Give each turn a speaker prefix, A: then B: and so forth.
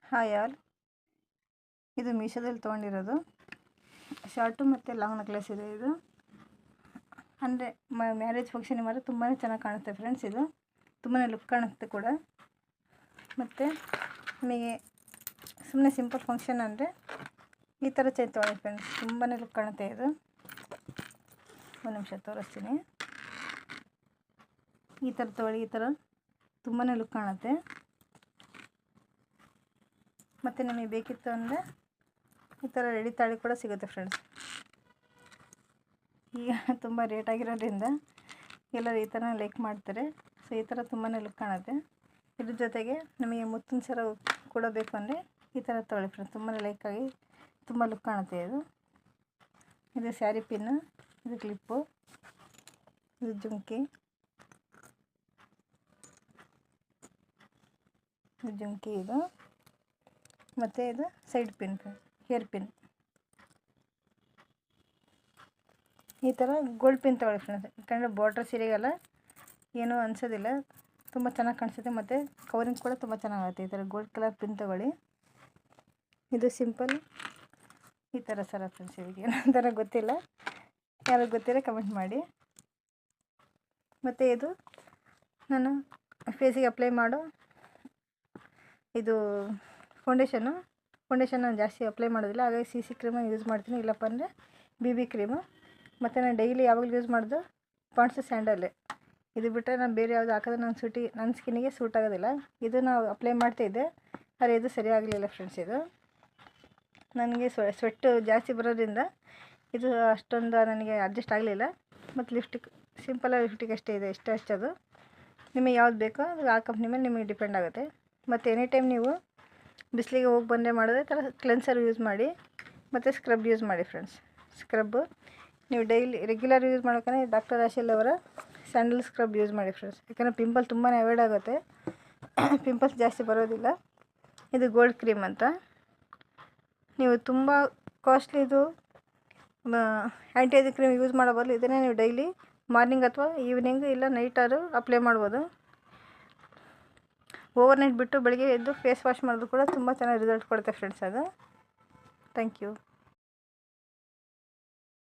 A: Hi all, ಇದು ಮೀಶೋದಲ್ಲಿ ತೊಗೊಂಡಿರೋದು short ಮತ್ತು ಲಾಂಗ್ ನೆಕ್ಲೆಸ್ ಇದೆ. ಇದು ಅಂದರೆ ಮ್ಯಾರೇಜ್ ಫಂಕ್ಷನಿಗೆ ಮಾತ್ರ ತುಂಬಾ ಚೆನ್ನಾಗಿ ಕಾಣುತ್ತೆ ಫ್ರೆಂಡ್ಸ್. ಇದು ತುಂಬಾ ಲುಕ್ ಕಾಣುತ್ತೆ ಕೂಡ. ಮತ್ತು ನಿಮಗೆ ಸುಮ್ಮನೆ ಸಿಂಪಲ್ ಫಂಕ್ಷನ್ ಅಂದರೆ ಈ ಥರ ಚೈನ್ ತೊಗೊಳ್ಳಿ ಫ್ರೆಂಡ್ಸ್, ತುಂಬಾ ಲುಕ್ ಕಾಣುತ್ತೆ. ಇದು ಒಂದು ನಿಮಿಷ ತೋರಿಸ್ತೀನಿ. ಈ ಥರ ತೊಗೊಳ್ಳಿ, ಈ ಥರ ತುಂಬಾ ಲುಕ್ ಕಾಣುತ್ತೆ. ಮತ್ತು ನಿಮಗೆ ಬೇಕಿತ್ತು ಅಂದರೆ ಈ ಥರ ರೆಡಿ ತಾಳಿ ಕೂಡ ಸಿಗುತ್ತೆ ಫ್ರೆಂಡ್ಸ್. ಈಗ ತುಂಬ ರೇಟ್ ಆಗಿರೋದ್ರಿಂದ ಎಲ್ಲರೂ ಈ ಥರ ಲೈಕ್ ಮಾಡ್ತಾರೆ. ಸೊ ಈ ಥರ ತುಂಬಾ ಲುಕ್ ಕಾಣುತ್ತೆ. ಇದ್ರ ಜೊತೆಗೆ ನಮಗೆ ಮುತ್ತಿನ ಸರ ಕೂಡ ಬೇಕು ಅಂದರೆ ಈ ಥರ ತೊಗೊಳ್ಳಿ ಫ್ರೆಂಡ್ಸ್, ತುಂಬಾ ಲೈಕಾಗಿ ತುಂಬ ಲುಕ್ ಕಾಣುತ್ತೆ. ಇದು ಸ್ಯಾರಿ ಪಿನ್ನು, ಇದು ಕ್ಲಿಪ್ಪು, ಇದು ಜುಮ್ಕಿ, ಇದು ಮತ್ತು ಇದು ಸೈಡ್ ಪಿನ್, ಹೇರ್ ಪಿನ್. ಈ ಥರ ಗೋಲ್ಡ್ ಪಿನ್ ತೊಗೊಳ್ಳಿ ಫ್ರೆಂಡ್ಸ್, ಯಾಕಂದರೆ ಬಾರ್ಡ್ರ್ ಸೀರೆಗೆಲ್ಲ ಏನೂ ಅನಿಸೋದಿಲ್ಲ, ತುಂಬ ಚೆನ್ನಾಗಿ ಕಾಣಿಸುತ್ತೆ. ಮತ್ತು ಕವರಿಂಗ್ ಕೂಡ ತುಂಬ ಚೆನ್ನಾಗುತ್ತೆ. ಈ ಥರ ಗೋಲ್ಡ್ ಕಲರ್ ಪಿನ್ ತೊಗೊಳ್ಳಿ. ಇದು ಸಿಂಪಲ್ ಈ ಥರ ಸರ ಫ್ರೆಂಡ್ಸ್. ಇದಕ್ಕೆ ಏನಂತಾರೆ ಗೊತ್ತಿಲ್ಲ, ಯಾರು ಗೊತ್ತಿಲ್ಲ ಕಮೆಂಟ್ ಮಾಡಿ. ಮತ್ತು ಇದು ನಾನು ಫೇಸಿಗೆ ಅಪ್ಲೈ ಮಾಡೋ ಇದು ಫೌಂಡೇಶನ್ ನಾನು ಜಾಸ್ತಿ ಅಪ್ಲೈ ಮಾಡೋದಿಲ್ಲ, ಹಾಗಾಗಿ ಸಿ ಕ್ರೀಮನ್ನು ಯೂಸ್ ಮಾಡ್ತೀನಿ. ಇಲ್ಲಪ್ಪ ಅಂದರೆ BB ಕ್ರೀಮು. ಮತ್ತು ನಾನು ಡೈಲಿ ಯಾವಾಗಲೂ ಯೂಸ್ ಮಾಡೋದು ಪಾಂಡ್ಸ್ ಸ್ಯಾಂಡಲ್. ಇದು ಬಿಟ್ಟರೆ ನಾನು ಬೇರೆ ಯಾವುದು ಹಾಕಿದ್ರೆ ನನ್ನ ಸ್ಕಿನ್ನಿಗೆ ಸೂಟ್ ಆಗೋದಿಲ್ಲ. ಇದು ನಾವು ಅಪ್ಲೈ ಮಾಡ್ತಾಯಿದ್ದೆ, ಆದರೆ ಇದು ಸರಿ ಆಗಲಿಲ್ಲ ಫ್ರೆಂಡ್ಸ್. ಇದು ನನಗೆ ಸ್ವೆಟ್ಟು ಜಾಸ್ತಿ ಬರೋದ್ರಿಂದ ಇದು ಅಷ್ಟೊಂದು ನನಗೆ ಅಡ್ಜಸ್ಟ್ ಆಗಲಿಲ್ಲ. ಮತ್ತು ಲಿಪ್ಸ್ಟಿಕ್ ಸಿಂಪಲಾಗಿ ಲಿಪ್ಸ್ಟಿಕ್ ಅಷ್ಟೇ ಇದೆ, ಇಷ್ಟ ಹಚ್ಚೋದು. ನಿಮಗೆ ಯಾವ್ದು ಬೇಕೋ ಅದು ಆ ಕಂಪ್ನಿ ಮೇಲೆ ನಿಮಗೆ ಡಿಪೆಂಡ್ ಆಗುತ್ತೆ. ಮತ್ತು ಎನಿ ಟೈಮ್ ನೀವು ಬಿಸಿಲಿಗೆ ಹೋಗಿ ಬಂದರೆ ಮಾಡಿದ್ರೆ ಥರ ಕ್ಲೆನ್ಸರ್ ಯೂಸ್ ಮಾಡಿ, ಮತ್ತು ಸ್ಕ್ರಬ್ ಯೂಸ್ ಮಾಡಿ ಫ್ರೆಂಡ್ಸ್. ಸ್ಕ್ರಬ್ಬು ನೀವು ಡೈಲಿ ರೆಗ್ಯುಲರ್ ಯೂಸ್ ಮಾಡೋಕ್ಕೇ ಡಾಕ್ಟರ್ ರಾಶಿಲ್ ಅವರ ಸ್ಯಾಂಡಲ್ ಸ್ಕ್ರಬ್ ಯೂಸ್ ಮಾಡಿ ಫ್ರೆಂಡ್ಸ್, ಯಾಕಂದರೆ ಪಿಂಪಲ್ ತುಂಬಾ ಅವಾಯ್ಡ್ ಆಗುತ್ತೆ, ಪಿಂಪಲ್ಸ್ ಜಾಸ್ತಿ ಬರೋದಿಲ್ಲ. ಇದು ಗೋಲ್ಡ್ ಕ್ರೀಮ್ ಅಂತ. ನೀವು ತುಂಬ ಕಾಸ್ಟ್ಲಿದು ಆ್ಯಂಟಿ ಏಜಿಂಗ್ ಕ್ರೀಮ್ ಯೂಸ್ ಮಾಡೋ ಬದಲು ಇದನ್ನೇ ನೀವು ಡೈಲಿ ಮಾರ್ನಿಂಗ್ ಅಥವಾ ಈವ್ನಿಂಗ್ ಇಲ್ಲ ನೈಟಾದ್ರು ಅಪ್ಲೈ ಮಾಡ್ಬೋದು. ಓವರ್ ನೈಟ್ ಬಿಟ್ಟು ಬೆಳಗ್ಗೆ ಎದ್ದು ಫೇಸ್ ವಾಶ್ ಮಾಡೋದು ಕೂಡ ತುಂಬ ಚೆನ್ನಾಗಿ ರಿಸಲ್ಟ್ ಕೊಡುತ್ತೆ ಫ್ರೆಂಡ್ಸ್. ಅದು ಥ್ಯಾಂಕ್ ಯು.